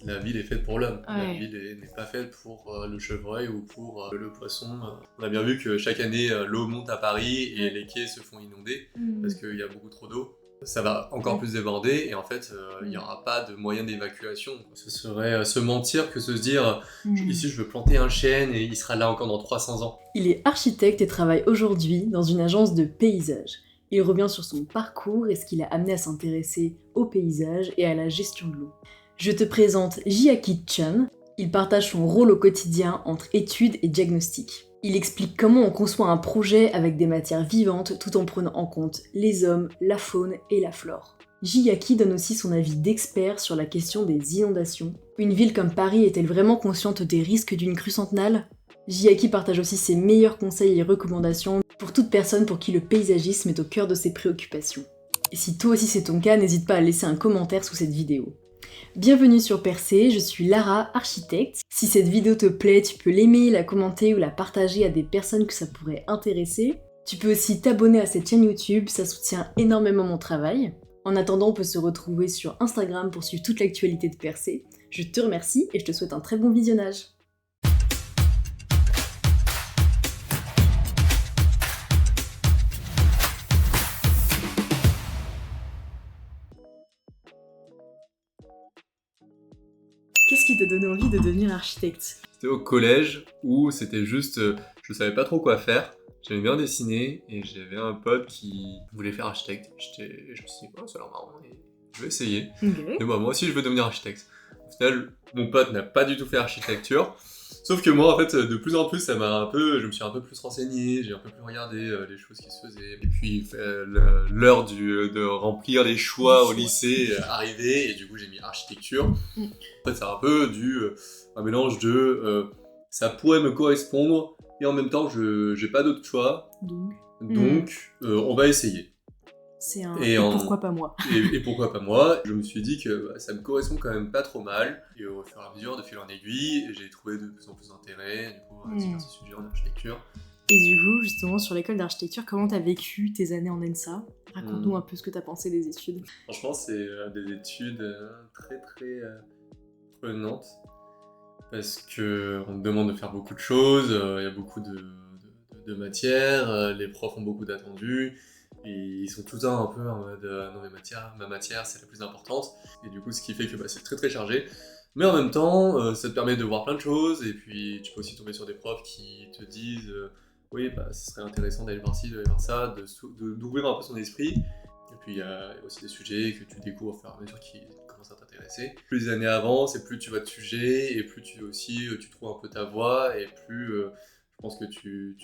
la ville est faite pour l'homme. Ouais. La ville n'est pas faite pour le chevreuil ou pour le poisson. On a bien vu que chaque année, l'eau monte à Paris et les quais se font inonder parce qu'il y a beaucoup trop d'eau. Ça va encore plus déborder et en fait, il n'y aura pas de moyen d'évacuation. Ce serait se mentir que se dire ici je veux planter un chêne et il sera là encore dans 300 ans. Il est architecte et travaille aujourd'hui dans une agence de paysage. Il revient sur son parcours et ce qui l'a amené à s'intéresser au paysage et à la gestion de l'eau. Je te présente Jiaki Chun. Il partage son rôle au quotidien entre études et diagnostic. Il explique comment on conçoit un projet avec des matières vivantes tout en prenant en compte les hommes, la faune et la flore. Jiaki donne aussi son avis d'expert sur la question des inondations. Une ville comme Paris est-elle vraiment consciente des risques d'une crue centenale ? Jiaki partage aussi ses meilleurs conseils et recommandations pour toute personne pour qui le paysagisme est au cœur de ses préoccupations. Et si toi aussi c'est ton cas, n'hésite pas à laisser un commentaire sous cette vidéo. Bienvenue sur Percé, je suis Lara, architecte. Si cette vidéo te plaît, tu peux l'aimer, la commenter ou la partager à des personnes que ça pourrait intéresser. Tu peux aussi t'abonner à cette chaîne YouTube, ça soutient énormément mon travail. En attendant, on peut se retrouver sur Instagram pour suivre toute l'actualité de Percé. Je te remercie et je te souhaite un très bon visionnage. Qu'est-ce qui t'a donné envie de devenir architecte ? C'était au collège où c'était juste, je savais pas trop quoi faire. J'aimais bien dessiner et j'avais un pote qui voulait faire architecte. Je me suis dit, oh, ça a l'air marrant et je vais essayer. Okay. Et moi aussi je veux devenir architecte. Au final, mon pote n'a pas du tout fait architecture. Sauf que moi, en fait, de plus en plus, je me suis un peu plus renseigné, j'ai un peu plus regardé les choses qui se faisaient. Et puis, l'heure de remplir les choix au lycée arrivait, et du coup, j'ai mis architecture. En fait, c'est un peu un mélange de ça pourrait me correspondre, et en même temps, j'ai pas d'autre choix. Donc, on va essayer. Et pourquoi pas moi ? Et pourquoi pas moi ? Je me suis dit que ça me correspond quand même pas trop mal. Et au fur et à mesure, de fil en aiguille, j'ai trouvé de plus en plus d'intérêt du coup, à diverses sujets en architecture. Et du coup, justement, sur l'école d'architecture, comment t'as vécu tes années en ENSA ? Raconte-nous un peu ce que t'as pensé des études. Franchement, c'est des études très très prenantes. Parce qu'on te demande de faire beaucoup de choses, il y a beaucoup de matières, les profs ont beaucoup d'attendus. Et ils sont tout le temps un peu en mode non mais ma matière c'est la plus importante. Et du coup ce qui fait que c'est très très chargé. Mais en même temps ça te permet de voir plein de choses et puis tu peux aussi tomber sur des profs qui te disent oui ce serait intéressant d'aller voir ci, d'aller voir ça, d'ouvrir un peu son esprit. Et puis il y a aussi des sujets que tu découvres au fur et à mesure qui commencent à t'intéresser. Plus les années avancent et plus tu vois de sujets et plus tu trouves un peu ta voie et plus je pense que tu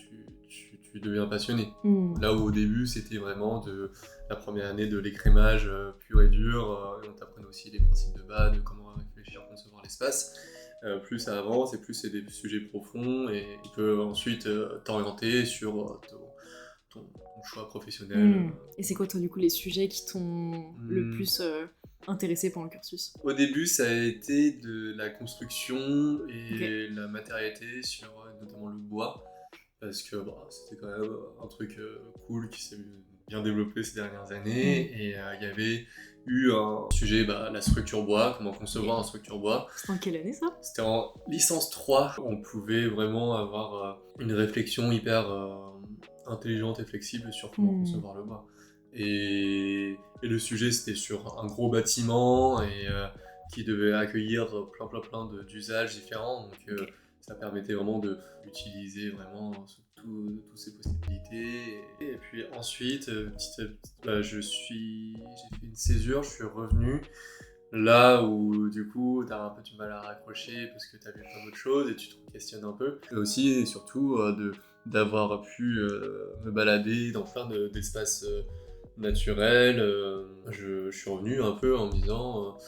deviens passionné. Là où au début c'était vraiment de la première année de l'écrémage pur et dur, et on t'apprenait aussi les principes de base, de comment réfléchir, concevoir l'espace. Plus ça avance et plus c'est des sujets profonds et tu peux ensuite t'orienter sur ton choix professionnel. Et c'est quoi toi du coup les sujets qui t'ont le plus intéressé pendant le cursus ? Au début ça a été de la construction et la matérialité sur notamment le bois. Parce que c'était quand même un truc cool qui s'est bien développé ces dernières années. Et il y avait eu un sujet, la structure bois, comment concevoir une structure bois. C'était en quelle année ça ? C'était en licence 3. On pouvait vraiment avoir une réflexion hyper intelligente et flexible sur comment concevoir le bois. Et le sujet c'était sur un gros bâtiment et qui devait accueillir plein d'usages différents. Donc, ça permettait vraiment d'utiliser vraiment toutes ces possibilités. Et puis ensuite, petit à petit, j'ai fait une césure, je suis revenu. Là où du coup, t'as un peu du mal à raccrocher parce que t'as vu plein d'autres choses et tu te questionnes un peu. Et aussi et surtout d'avoir pu me balader dans plein d'espaces naturels. Je suis revenu un peu en me disant...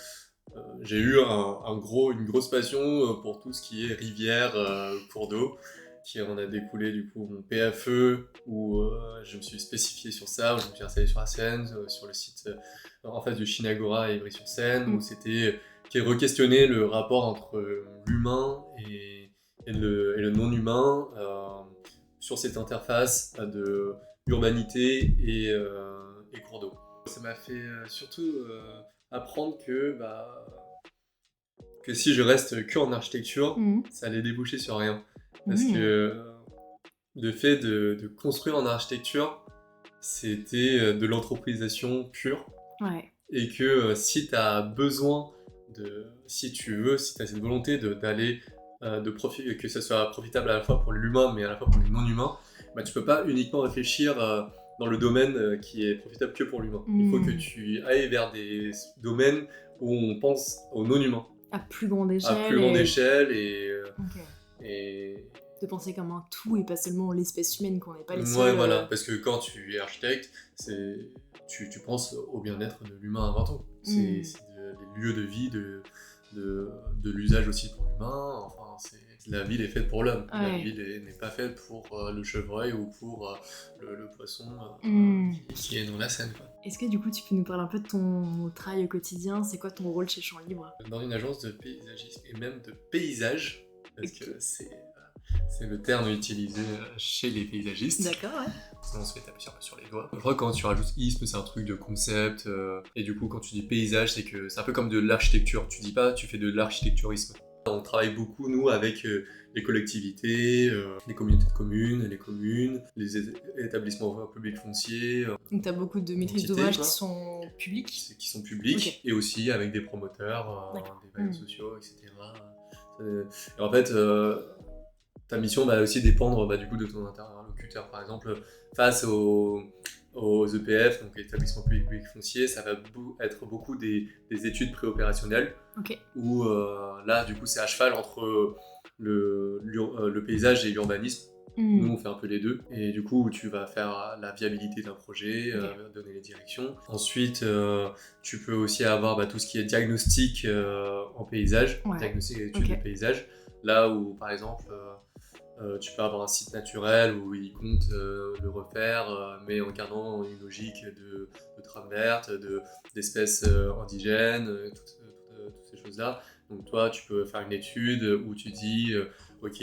j'ai eu une grosse passion pour tout ce qui est rivière, cours d'eau, qui en a découlé du coup mon PFE, où je me suis spécifié sur ça, où je me suis installé sur la Seine, sur le site en face du Chinagora à Ivry-sur-Seine, où qui re-questionné le rapport entre l'humain et le non-humain sur cette interface de urbanité et cours d'eau. Ça m'a fait surtout apprendre que que si je reste que en architecture, Mhm. ça allait déboucher sur rien. Parce Mhm. que le fait de construire en architecture, c'était de l'anthropisation pure. Ouais. Et que si tu as besoin si tu as cette volonté d'aller, que ça soit profitable à la fois pour l'humain, mais à la fois pour les non-humains, bah, tu peux pas uniquement réfléchir dans le domaine qui est profitable que pour l'humain. Il faut que tu ailles vers des domaines où on pense aux non-humains. À plus grande échelle. À plus grande échelle Ok. et... De penser comme un tout et pas seulement l'espèce humaine, qu'on n'est pas les Ouais, seuls. voilà, parce que quand tu es architecte, tu penses au bien-être de l'humain avant tout. C'est des lieux de vie, de l'usage aussi pour l'humain. Enfin, la ville est faite pour l'homme. Ouais. La ville n'est pas faite pour le chevreuil ou pour le poisson qui est dans la Seine, quoi. Est-ce que du coup tu peux nous parler un peu de ton travail au quotidien? C'est quoi ton rôle chez Champs Libres? Dans une agence de paysagisme et même de paysage, parce que c'est le terme utilisé chez les paysagistes. D'accord, ouais. Sinon on se fait taper sur les doigts. Je crois que quand tu rajoutes isme, c'est un truc de concept. Et du coup, quand tu dis paysage, c'est un peu comme de l'architecture. Tu dis pas, tu fais de l'architecturisme. On travaille beaucoup, nous, avec les collectivités, les communautés de communes, les communes, les établissements publics fonciers. Donc tu as beaucoup de maîtrises d'ouvrage qui sont publics. Qui sont publics, okay. Et aussi avec des promoteurs, des bailleurs sociaux, etc. Et en fait, ta mission va aussi dépendre du coup de ton interlocuteur. Par exemple, face aux EPF, donc établissements publics fonciers, ça va être beaucoup des études préopérationnelles. Okay. Où là, du coup, c'est à cheval entre le paysage et l'urbanisme. Nous, on fait un peu les deux. Et du coup, tu vas faire la viabilité d'un projet, donner les directions. Ensuite, tu peux aussi avoir tout ce qui est diagnostic en paysage, diagnostic et études de paysage. Là où, par exemple, tu peux avoir un site naturel où ils comptent le refaire, mais en gardant une logique de trame verte, d'espèces indigènes, toutes ces choses-là. Donc toi, tu peux faire une étude où tu dis, ok,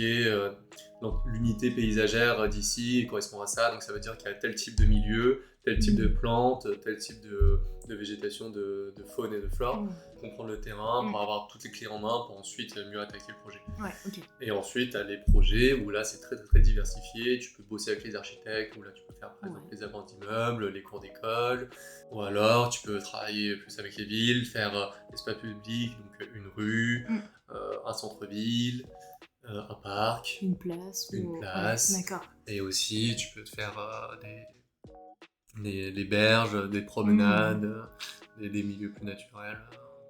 l'unité paysagère d'ici correspond à ça, donc ça veut dire qu'il y a tel type de milieu, tel type de plantes, tel type de végétation, de faune et de flore. Comprendre le terrain pour avoir toutes les clés en main pour ensuite mieux attaquer le projet. Ouais, okay. Et ensuite, tu as les projets où là, c'est très, très, très diversifié. Tu peux bosser avec les architectes, où là, tu peux faire par exemple les abords d'immeubles, les cours d'école. Ou alors, tu peux travailler plus avec les villes, faire l'espace public, donc une rue, un centre-ville, un parc. Une place. D'accord. Et aussi, tu peux te faire des berges, des promenades, des milieux plus naturels.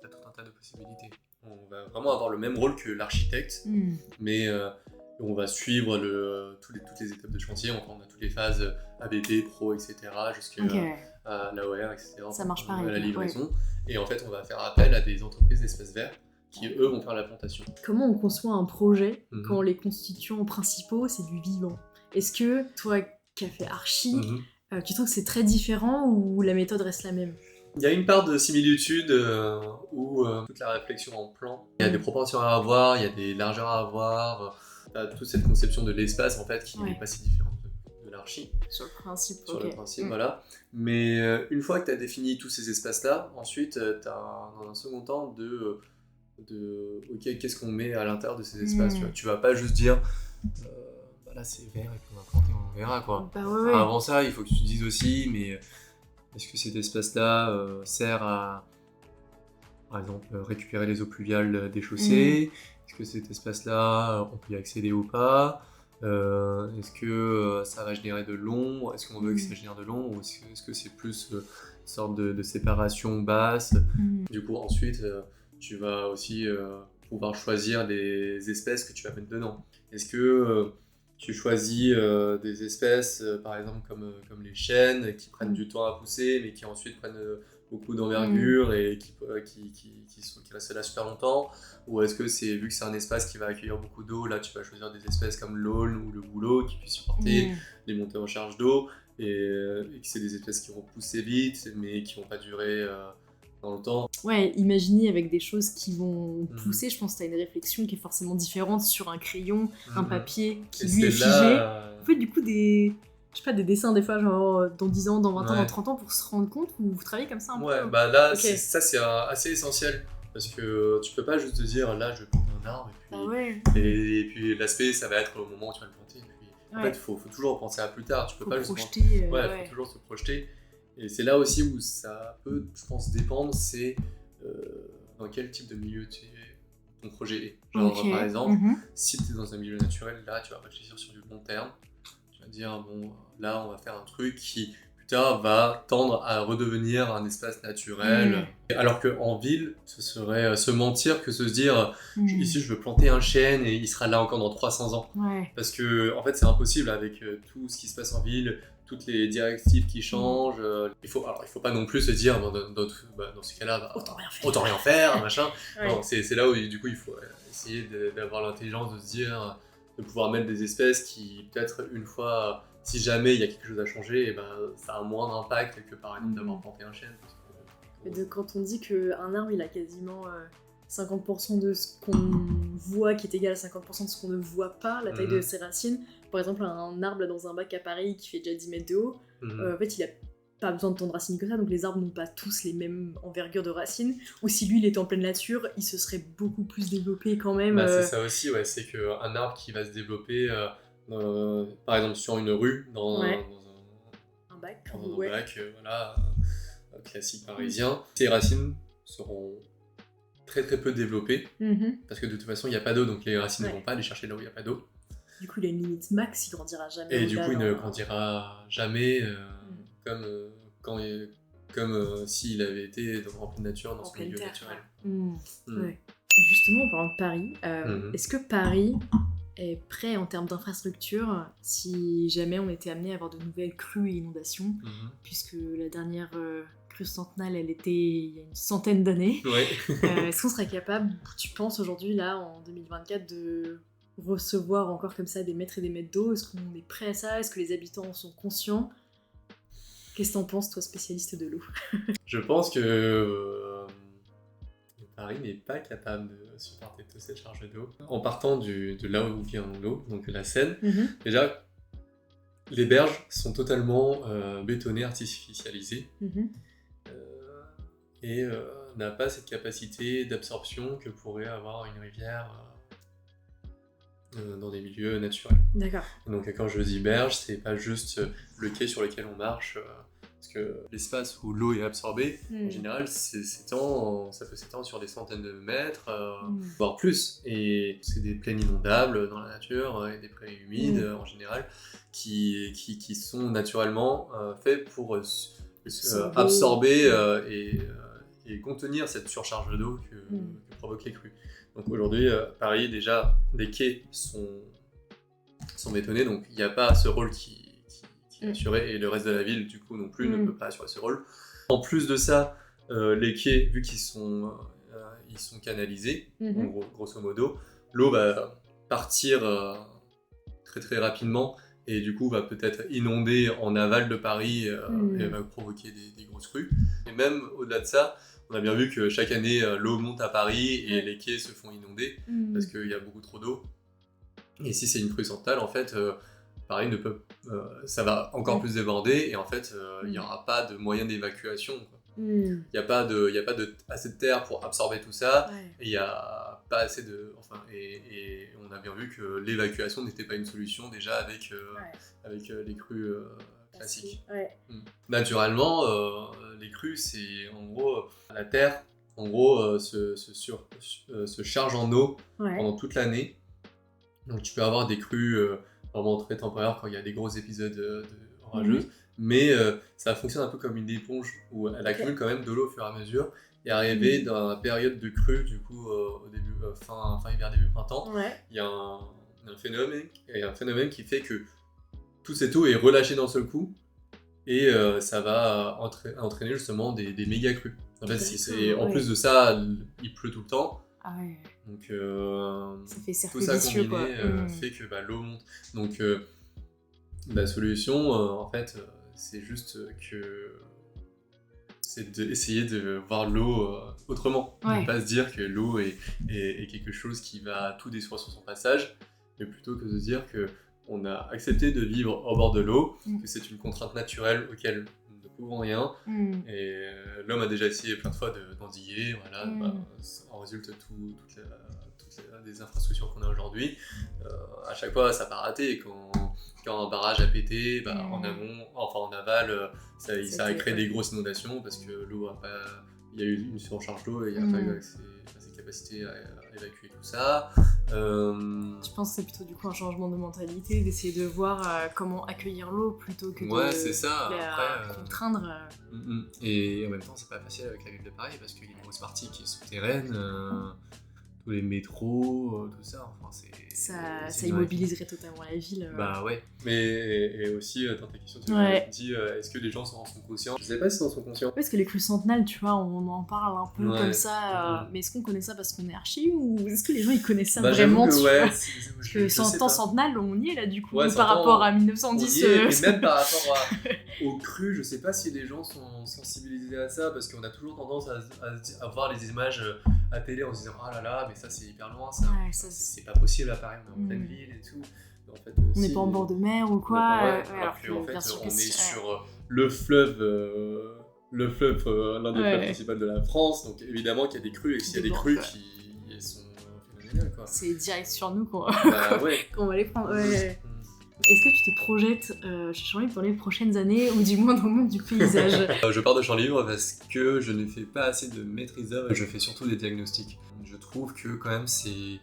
T'as tout un tas de possibilités. On va vraiment avoir le même rôle que l'architecte, mais on va suivre toutes les étapes de chantier. Enfin, on a toutes les phases ABP, Pro, etc. jusqu'à l'AOR, etc. Ça marche pareil. À la livraison. Ouais. Et en fait, on va faire appel à des entreprises d'espaces verts qui, eux, vont faire la plantation. Comment on conçoit un projet quand les constituants principaux, c'est du vivant? Est-ce que toi, qui as fait archi, tu trouves que c'est très différent ou la méthode reste la même? Il y a une part de similitude où toute la réflexion en plan, il y a des proportions à avoir, il y a des largeurs à avoir, toute cette conception de l'espace en fait qui n'est pas si différente de l'archi. Sur le principe, le principe, voilà. Mais une fois que tu as défini tous ces espaces-là, ensuite tu as dans un second temps ok, qu'est-ce qu'on met à l'intérieur de ces espaces, tu vas pas juste dire là c'est vert et puis on va planter, on verra quoi. Ouais. Avant ça, il faut que tu te dises aussi, mais est-ce que cet espace-là sert à, par exemple, récupérer les eaux pluviales des chaussées? Est-ce que cet espace-là, on peut y accéder ou pas? Est-ce que ça va générer de l'ombre? Est-ce qu'on veut que ça génère de l'ombre? Ou est-ce que c'est plus une sorte de séparation basse? Du coup, ensuite, tu vas aussi pouvoir choisir les espèces que tu vas mettre dedans. Est-ce que tu choisis des espèces, par exemple comme les chênes, qui prennent du temps à pousser, mais qui ensuite prennent beaucoup d'envergure et qui restent là super longtemps? Ou est-ce que vu que c'est un espace qui va accueillir beaucoup d'eau, là tu vas choisir des espèces comme l'aulne ou le bouleau qui puissent supporter les montées en charge d'eau, et que c'est des espèces qui vont pousser vite, mais qui vont pas durer dans le temps. Ouais, imaginer avec des choses qui vont pousser, je pense que tu as une réflexion qui est forcément différente sur un crayon, un papier qui lui est figé. Vous faites du coup des dessins des fois genre dans 10 ans, dans 20 ans, dans 30 ans pour se rendre compte, ou vous travaillez comme ça un peu? Ouais, là ça c'est assez essentiel Parce que tu peux pas juste te dire là je vais planter un arbre et puis l'aspect ça va être au moment où tu vas le planter. Et puis, en fait, faut toujours penser à plus tard. Tu peux pas juste projeter. faut toujours se projeter. Et c'est là aussi où ça peut, je pense, dépendre, c'est dans quel type de milieu ton projet est. Genre, par exemple, si tu es dans un milieu naturel, là, tu vas réfléchir sur du long terme. Tu vas dire, bon, là, on va faire un truc qui, plus tard, va tendre à redevenir un espace naturel. Alors qu'en ville, ce serait se mentir que se dire, ici, je veux planter un chêne et il sera là encore dans 300 ans. Parce que, en fait, c'est impossible avec tout ce qui se passe en ville, toutes les directives qui changent. Il faut pas non plus se dire, dans ces cas-là, autant rien faire, machin. Non, c'est là où, du coup, il faut essayer d'avoir l'intelligence de se dire, de pouvoir mettre des espèces qui, peut-être, une fois, si jamais il y a quelque chose à changer, et ça a un moindre impact que, par exemple, d'avoir planté un chêne. Quand on dit qu'un arbre, il a quasiment 50% de ce qu'on voit qui est égal à 50% de ce qu'on ne voit pas, la taille de ses racines. Par exemple, un arbre là, dans un bac à Paris qui fait déjà 10 mètres de haut, en fait, il a pas besoin de tant de racines que ça, donc les arbres n'ont pas tous les mêmes envergures de racines. Ou si lui, il était en pleine nature, il se serait beaucoup plus développé quand même. C'est ça aussi, c'est qu'un arbre qui va se développer, par exemple, sur une rue, dans un bac, voilà, classique parisien, ses racines seront très très peu développées, parce que de toute façon, il n'y a pas d'eau, donc les racines ne vont pas aller chercher là où il n'y a pas d'eau. Du coup, il a une limite max, il grandira jamais. Et du coup, il ne grandira jamais comme s'il avait été en pleine nature, dans son milieu naturel. Et justement, en parlant de Paris, est-ce que Paris est prêt en termes d'infrastructure si jamais on était amené à avoir de nouvelles crues et inondations, puisque la dernière crue centenale, elle était il y a une centaine d'années. Est-ce qu'on serait capable, tu penses aujourd'hui, là, en 2024, de recevoir encore comme ça des mètres et des mètres d'eau? Est-ce qu'on est prêt à ça? Est-ce que les habitants en sont conscients? Qu'est-ce que t'en penses, toi, spécialiste de l'eau? Je pense que Paris n'est pas capable de supporter toute cette charge d'eau. En partant de là où vient l'eau, donc la Seine, déjà, les berges sont totalement bétonnées, artificialisées, et n'a pas cette capacité d'absorption que pourrait avoir une rivière dans des milieux naturels. D'accord. Donc quand je dis berge, c'est pas juste le quai sur lequel on marche, parce que l'espace où l'eau est absorbée, en général, ça peut s'étendre sur des centaines de mètres, voire plus. Et c'est des plaines inondables dans la nature, et des prés humides en général, qui sont naturellement faits pour absorber et contenir cette surcharge d'eau que provoquent les crues. Donc aujourd'hui, Paris, déjà, les quais sont bétonnés, donc il n'y a pas ce rôle qui est assuré, et le reste de la ville, du coup, non plus, ne peut pas assurer ce rôle. En plus de ça, les quais, vu qu'ils sont canalisés, en grosso modo, l'eau va partir très très rapidement, et du coup va peut-être inonder en aval de Paris, et va provoquer des grosses crues. Et même au-delà de ça, on a bien vu que chaque année, l'eau monte à Paris et les quais se font inonder parce qu'il y a beaucoup trop d'eau. Et si c'est une crue centenale, en fait, Paris ça va encore plus déborder, et en fait, il n'y aura pas de moyen d'évacuation. Il n'y a pas assez de terre pour absorber tout ça, et il n'y a pas assez de... et on a bien vu que l'évacuation n'était pas une solution déjà avec les crues classiques. Naturellement, les crues, c'est en gros la terre se charge en eau pendant toute l'année. Donc tu peux avoir des crues vraiment très temporaires quand il y a des gros épisodes orageuses, mais ça fonctionne un peu comme une éponge où elle accumule quand même de l'eau au fur et à mesure, et arrivé dans la période de crue, du coup au début, fin hiver, début printemps, il y a un phénomène qui fait que toute cette eau est relâchée d'un seul coup, et ça va entraîner justement des méga crues. En fait, en plus de ça, il pleut tout le temps. Donc ça fait tout ça combiné fait que l'eau monte. Donc la solution, en fait, c'est juste c'est d'essayer de voir l'eau autrement. Ne pas se dire que l'eau est quelque chose qui va tout détruire sur son passage, mais plutôt que de se dire que on a accepté de vivre au bord de l'eau, que c'est une contrainte naturelle auquel nous ne découvre rien. Et l'homme a déjà essayé plein de fois d'endiguer, voilà, en résulte toutes les infrastructures qu'on a aujourd'hui. À chaque fois, ça n'a pas raté. Quand un barrage a pété, en amont, enfin en aval, ça a créé des grosses inondations parce que l'eau a pas... Il y a eu une surcharge d'eau et il n'y a pas eu ses capacités à évacuer tout ça. Je pense que c'est plutôt du coup un changement de mentalité, d'essayer de voir comment accueillir l'eau plutôt que de c'est ça. la contraindre. Et en même temps, c'est pas facile avec la ville de Paris parce qu'il y a une grosse partie qui est souterraine, tous les métros, tout ça. Enfin, ça immobiliserait totalement la ville. Bah ouais. Mais aussi, dans ta question, tu m'as dit est-ce que les gens en sont conscients? Je sais pas s'ils en sont conscients. Parce que les crues centenales, tu vois, on en parle un peu comme ça, mais est-ce qu'on connaît ça parce qu'on est archi ou est-ce que les gens ils connaissent ça vraiment? Parce que 100 ans centenale, on y est là du coup, par rapport à 1910. Et même par rapport aux crues, je sais pas si les gens sont sensibilisés à ça parce qu'on a toujours tendance à voir les images à télé en se disant ah là là, mais ça c'est hyper loin, ça. C'est pas possible à Paris, on est en pleine ville et tout. En fait, on n'est pas en bord de mer ou quoi. Alors qu'en fait, on est sur le fleuve, l'un des fleuves principaux de la France, donc évidemment qu'il y a des crues et s'il y a des crues qui sont phénoménales, quoi. C'est direct sur nous qu'on qu'on va les prendre. Est-ce que tu te projettes chez Champs-Libres dans les prochaines années ou du moins dans le monde du paysage? Je pars de Champs-Libres parce que je ne fais pas assez de maîtrise d'œuvre, je fais surtout des diagnostics. Je trouve que quand même c'est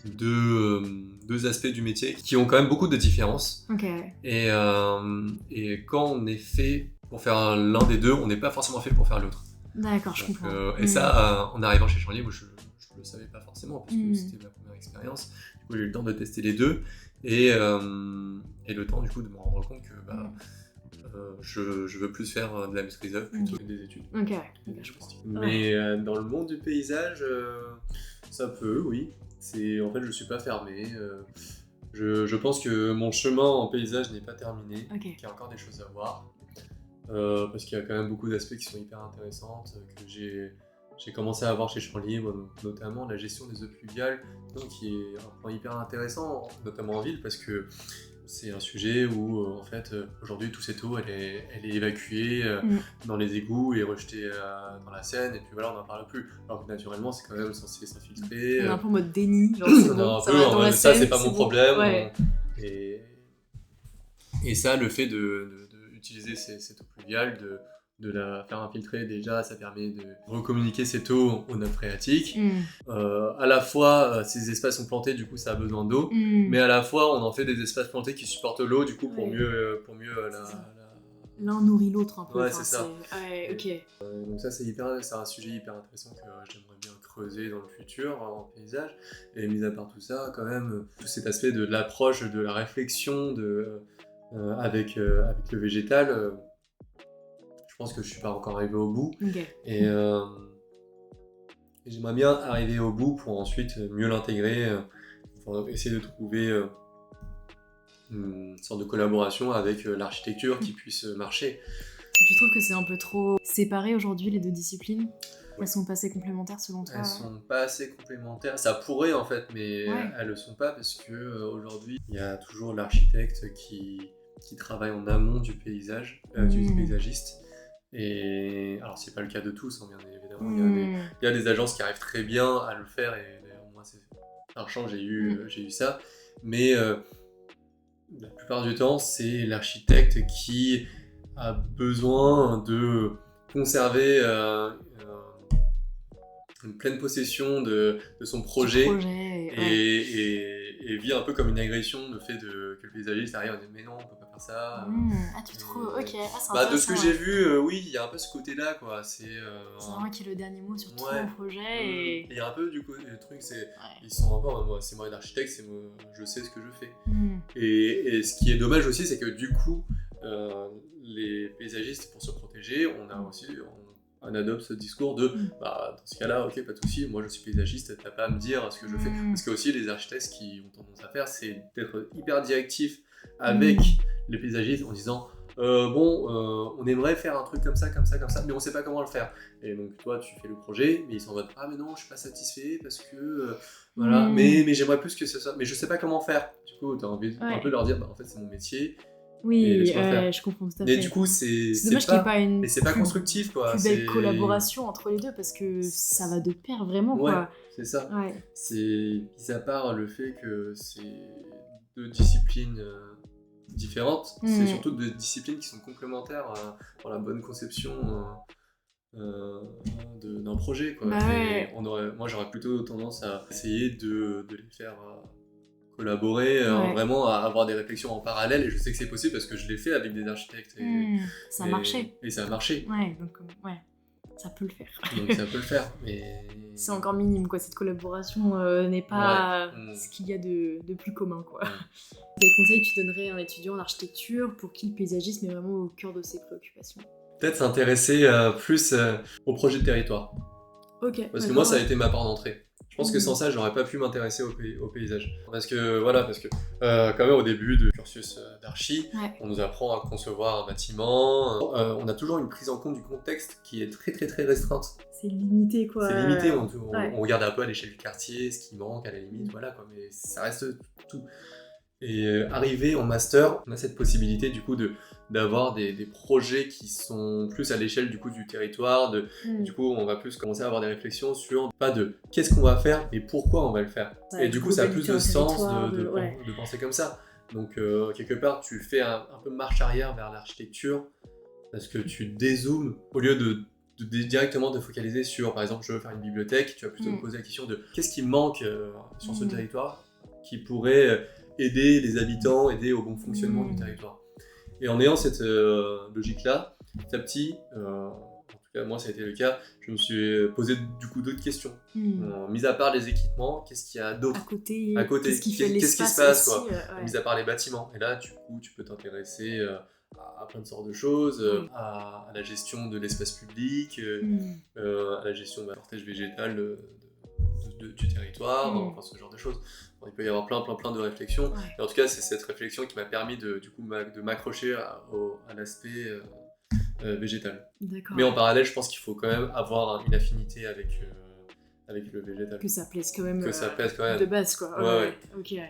deux aspects du métier qui ont quand même beaucoup de différences. Et quand on est fait pour faire l'un des deux, on n'est pas forcément fait pour faire l'autre. D'accord, je comprends. Et ça, en arrivant chez Champs-Libres, je ne le savais pas forcément parce que c'était ma première expérience. Du coup, j'ai eu le temps de tester les deux et le temps du coup de me rendre compte que je veux plus faire de la maîtrise d'œuvre plutôt que des études. Je pense. Mais dans le monde du paysage, ça peut, oui. En fait, je suis pas fermé. Je pense que mon chemin en paysage n'est pas terminé, qu'il y a encore des choses à voir. Parce qu'il y a quand même beaucoup d'aspects qui sont hyper intéressants, que j'ai commencé à voir chez Champs-Libres, notamment la gestion des eaux pluviales, qui est un point hyper intéressant, notamment en ville, parce que c'est un sujet où, en fait, aujourd'hui, toute cette eau, elle est évacuée dans les égouts et rejetée dans la Seine, et puis voilà, on n'en parle plus. Alors que naturellement, c'est quand même censé s'infiltrer. On est un peu en mode déni, genre c'est bon, ça va dans la Seine, c'est pas mon problème. Ouais. Et ça, le fait d'utiliser cette eau pluviale, de la faire infiltrer, déjà, ça permet de recommuniquer cette eau aux nappes phréatiques. À la fois, ces espaces sont plantés, du coup, ça a besoin d'eau, mais à la fois, on en fait des espaces plantés qui supportent l'eau, du coup, pour mieux l'un nourrit l'autre un peu. Ouais, c'est ça. Donc ça, c'est un sujet hyper intéressant que j'aimerais bien creuser dans le futur en paysage. Et mis à part tout ça, quand même, tout cet aspect de l'approche, de la réflexion avec le végétal, je pense que je suis pas encore arrivé au bout. Et j'aimerais bien arriver au bout pour ensuite mieux l'intégrer, pour essayer de trouver une sorte de collaboration avec l'architecture qui puisse marcher. Tu trouves que c'est un peu trop séparé aujourd'hui, les deux disciplines? Elles sont pas assez complémentaires selon toi? Elles sont pas assez complémentaires. Ça pourrait en fait, mais elles le sont pas parce que aujourd'hui il y a toujours l'architecte qui travaille en amont du paysage, du paysagiste. Et alors c'est pas le cas de tous, bien évidemment. Il y a des agences qui arrivent très bien à le faire et d'ailleurs moi c'est par chance j'ai eu ça. Mais la plupart du temps c'est l'architecte qui a besoin de conserver une pleine possession de son projet et vit un peu comme une agression le fait que le paysagiste arrive et dit mais non on peut pas faire ça. Tu trouves ok, de ce que j'ai vu, oui il y a un peu ce côté là quoi. C'est vraiment qui est le dernier mot sur tout mon projet et il y a un peu du coup le truc c'est ils sont un peu moi c'est moi l'architecte, je sais ce que je fais. Et ce qui est dommage aussi c'est que du coup les paysagistes pour se protéger on adopte ce discours de dans ce cas-là, ok, pas de souci, moi je suis paysagiste, t'as pas à me dire ce que je fais. Parce que aussi les architectes, ce qu'ils ont tendance à faire, c'est d'être hyper directifs avec les paysagistes en disant on aimerait faire un truc comme ça, mais on sait pas comment le faire. Et donc toi, tu fais le projet, mais ils sont en mode mais non, je suis pas satisfait parce que mais j'aimerais plus que ce soit, mais je sais pas comment faire. Du coup, t'as envie un peu de leur dire en fait c'est mon métier. Oui, laisse-moi faire. je comprends tout à Mais fait. du coup, c'est dommage qu'il n'y ait pas une et c'est pas constructif, quoi. plus belle C'est collaboration entre les deux parce que ça va de pair vraiment, Ouais, quoi. c'est ça. Ouais. C'est, mis à part le fait que c'est deux disciplines différentes, c'est surtout deux disciplines qui sont complémentaires pour la bonne conception d'un projet, quoi. Bah ouais. Moi, j'aurais plutôt tendance à essayer de les faire collaborer, Ouais. vraiment à avoir des réflexions en parallèle, et je sais que c'est possible parce que je l'ai fait avec des architectes Ça marchait. et ça a marché. Ouais, donc ouais, ça peut le faire. Donc ça peut le faire, mais C'est encore minime, quoi. Cette collaboration n'est pas Ouais. ce qu'il y a de plus commun, quoi. Mm. Quel conseil tu donnerais à un étudiant en architecture pour qui le paysagisme est vraiment au cœur de ses préoccupations? Peut-être s'intéresser plus au projet de territoire. Ok. Parce que moi, ça a été ma porte d'entrée. Je pense que sans Mhm. ça, j'aurais pas pu m'intéresser au paysage. Parce que, voilà, quand même au début de cursus d'archi, Ouais. on nous apprend à concevoir un bâtiment. On a toujours une prise en compte du contexte qui est très très très restreinte. C'est limité, quoi. C'est limité, Ouais. on regarde un peu à l'échelle du quartier, ce qui manque à la limite, voilà quoi, mais ça reste tout. Et arrivé en master, on a cette possibilité du coup d'avoir des projets qui sont plus à l'échelle du coup du territoire. Du coup, on va plus commencer à avoir des réflexions sur pas de qu'est-ce qu'on va faire, mais pourquoi on va le faire. Ouais, et du coup, ça a plus de globalité sens territoire, de penser comme ça. Donc quelque part, tu fais un peu marche arrière vers l'architecture parce que tu dézoomes au lieu directement te focaliser sur, par exemple, je veux faire une bibliothèque, tu vas plutôt te poser la question de qu'est-ce qui manque sur ce territoire qui pourrait aider les habitants, aider au bon fonctionnement du territoire. Et en ayant cette logique-là, petit à petit, en tout cas moi ça a été le cas, je me suis posé du coup d'autres questions. Mis à part les équipements, qu'est-ce qu'il y a d'autre à côté, qu'est-ce qui fait l'espace, qu'est-ce qui se passe, aussi, quoi, mis à part les bâtiments. Et là, du coup, tu peux t'intéresser à plein de sortes de choses, à la gestion de l'espace public, à la gestion de la cortège végétal du territoire, enfin ce genre de choses. Il peut y avoir plein de réflexions. Ouais. Et en tout cas, c'est cette réflexion qui m'a permis de m'accrocher à l'aspect végétal. D'accord. Mais en parallèle, je pense qu'il faut quand même avoir une affinité avec le végétal. Que ça plaise quand même, Que ça plaise quand même. de base, quoi. Ouais. Ok. Ouais.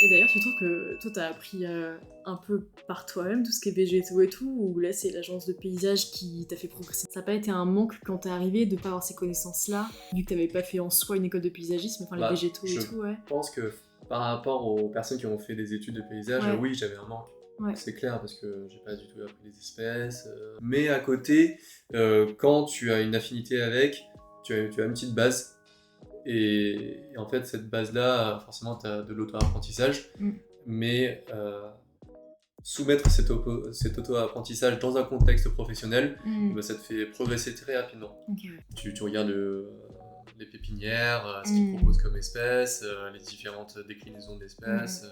Et d'ailleurs, tu trouves que toi, t'as appris un peu par toi-même tout ce qui est végétaux et tout, ou là, c'est l'agence de paysage qui t'a fait progresser? Ça n'a pas été un manque quand t'es arrivé de pas avoir ces connaissances-là, vu que t'avais pas fait en soi une école de paysagisme, enfin les végétaux et tout, ouais. Je pense que par rapport aux personnes qui ont fait des études de paysage, oui, j'avais un manque. Ouais. C'est clair, parce que j'ai pas du tout appris les espèces. Mais à côté, quand tu as une affinité avec, tu as une petite base. Et en fait, cette base-là, forcément, tu as de l'auto-apprentissage. Mais soumettre cet auto-apprentissage dans un contexte professionnel, ça te fait progresser très rapidement. Okay. Tu regardes les pépinières, ce qu'ils proposent comme espèces, les différentes déclinaisons d'espèces.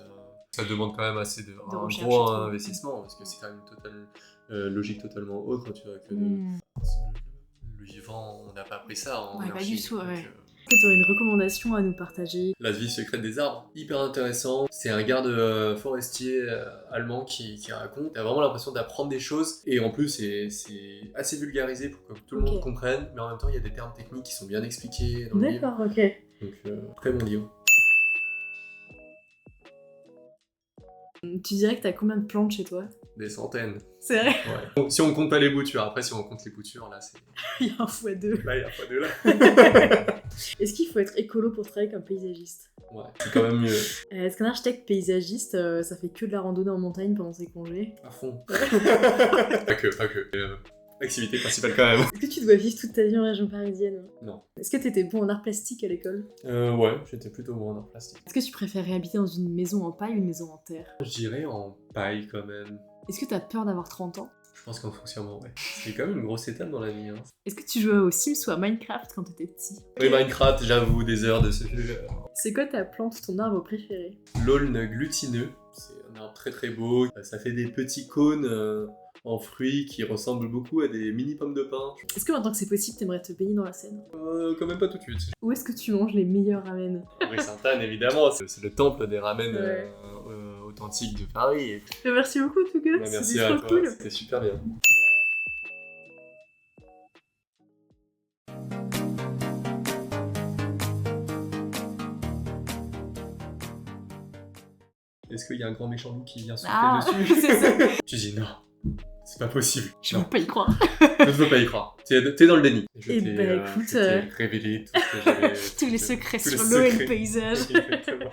Ça demande quand même un gros investissement, parce que c'est quand même une logique totalement autre, tu vois, que le vivant. On n'a pas appris ça en pas archi, du tout, ouais. donc, tu aurais une recommandation à nous partager? La vie secrète des arbres, hyper intéressant. C'est un garde forestier allemand qui raconte. T'as vraiment l'impression d'apprendre des choses. Et en plus, c'est assez vulgarisé pour que tout le monde comprenne. Mais en même temps, il y a des termes techniques qui sont bien expliqués dans le livre. D'accord, ok. Donc, très bon livre. Tu dirais que t'as combien de plantes chez toi? Des centaines. C'est vrai? Ouais. Si on compte pas les boutures, après si on compte les boutures, là c'est... Il y a un x2. Là, il y a un x2 là. Est-ce qu'il faut être écolo pour travailler comme paysagiste? Ouais, c'est quand même mieux. Est-ce qu'un architecte paysagiste, ça fait que de la randonnée en montagne pendant ses congés? À fond. Pas que. Activité principale quand même. Est-ce que tu dois vivre toute ta vie en région parisienne? Non. Est-ce que t'étais bon en art plastique à l'école? Ouais, j'étais plutôt bon en art plastique. Est-ce que tu préférais habiter dans une maison en paille ou une maison en terre? Je dirais en paille quand même. Est-ce que t'as peur d'avoir 30 ans? Je pense qu'en fonctionnement, ouais. C'est quand même une grosse étape dans la vie. Hein. Est-ce que tu jouais aux Sims ou à Minecraft quand t'étais petit? Oui, Minecraft, j'avoue, des heures de ce jeu. C'est quoi ta plante, ton arbre préféré? L'aulne glutineux. C'est un arbre très très beau. Ça fait des petits cônes en fruits qui ressemblent beaucoup à des mini pommes de pin. Est-ce que maintenant que c'est possible, t'aimerais te baigner dans la Seine? Quand même pas tout de suite. Où est-ce que tu manges les meilleurs ramen? Rue Sainte-Anne, évidemment. C'est le temple des ramen authentiques de Paris. Merci beaucoup en tout cas, merci à trop toi, cool. C'était super bien. est-ce qu'il y a un grand méchant loup qui vient souffler Ah, dessus? c'est ça. Tu dis non, c'est pas possible. Je Non, peux pas y croire. je ne peux pas y croire. T'es dans le déni. Eh ben, écoute, je t'ai révélé tout ce que j'avais. Tous les secrets tous les sur l'eau et le secrets. paysage. Exactement.